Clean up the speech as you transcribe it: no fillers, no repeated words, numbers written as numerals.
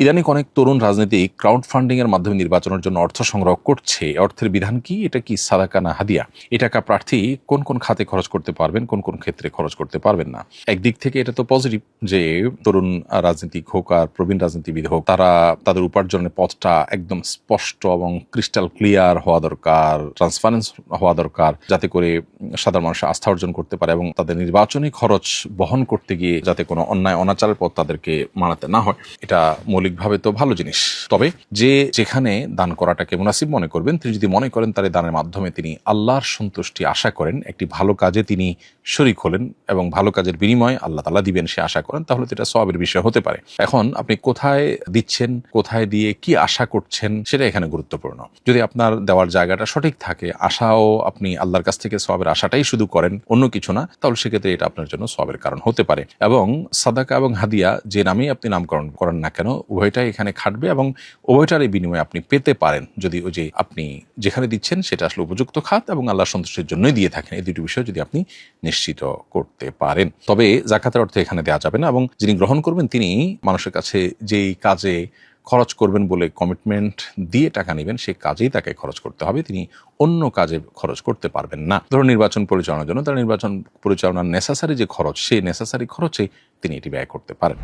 ইদানিং অনেক তরুণ রাজনীতিক ক্রাউড ফান্ডিং এর মাধ্যমে নির্বাচনের জন্য অর্থ সংগ্রহ করছে। অর্থের বিধান কি? এটা কি সাদাকা না হাদিয়া? এই টাকা প্রার্থী কোন কোন খাতে খরচ করতে পারবেন, কোন কোন ক্ষেত্রে খরচ করতে পারবেন না? একদিক থেকে এটা তো পজিটিভ যে তরুণ রাজনীতিক হোক আর প্রবীণ রাজনীতিবিদ হোক, তারা তাদের উপার্জনের পথটা একদম স্পষ্ট এবং ক্রিস্টাল ক্লিয়ার হওয়া দরকার, ট্রান্সপারেন্স হওয়া দরকার, যাতে করে সাধারণ মানুষ আস্থা অর্জন করতে পারে এবং তাদের নির্বাচনী খরচ বহন করতে গিয়ে যাতে কোনো অন্যায় অনাচারের পথ তাদেরকে মানাতে না হয়। এটা মৌলিকভাবে তো ভালো জিনিস। তবে যে যেখানে দান করাটাকে মুনাসিব মনে করবেন, তিনি যদি মনে করেন তার এই দানের মাধ্যমে তিনি আল্লাহর সন্তুষ্টি আশা করেন, একটি ভালো কাজে তিনি শরীক হলেন এবং ভালো কাজের বিনিময়ে আল্লাহ তাআলা দিবেন সে আশা করেন, তাহলে তো এটা সওয়াবের বিষয় হতে পারে। এখন আপনি কোথায় দিচ্ছেন, কোথায় দিয়ে কি আশা করছেন, সেটা এখানে গুরুত্বপূর্ণ। যদি আপনার দেওয়ার জায়গাটা সঠিক থাকে, আশাও আপনি আল্লাহর কাছ থেকে সওয়াবের আশাটাই শুধু করেন, অন্য কিছু না, তাহলে সেক্ষেত্রে এটা আপনার জন্য সওয়াবের কারণ হতে পারে। এবং সাদাকা এবং হাদিয়া যে নামেই আপনি নামকরণ করেন না কেন, উভয়টাই এখানে খাটবে এবং উভয়টারই বিনিময়ে আপনি পেতে পারেন, যদি ওই যে আপনি যেখানে দিচ্ছেন সেটা আসলে উপযুক্ত খাত এবং আল্লাহ সন্তুষ্টির জন্যই দিয়ে থাকেন, এই দুটি বিষয় যদি আপনি নিশ্চিত করতে পারেন। তবে যাকাতের অর্থে এখানে দেওয়া যাবে না, এবং যিনি গ্রহণ করবেন তিনি মানুষের কাছে যেই কাজে খরচ করবেন বলে কমিটমেন্ট দিয়ে টাকা নেবেন, সেই কাজেই তাকে খরচ করতে হবে, তিনি অন্য কাজে খরচ করতে পারবেন না। ধরুন নির্বাচন পরিচালনার জন্য তার নির্বাচন পরিচালনার নেসেসারি যে খরচ, সেই নেসেসারি খরচে তিনি এটি ব্যয় করতে পারেন।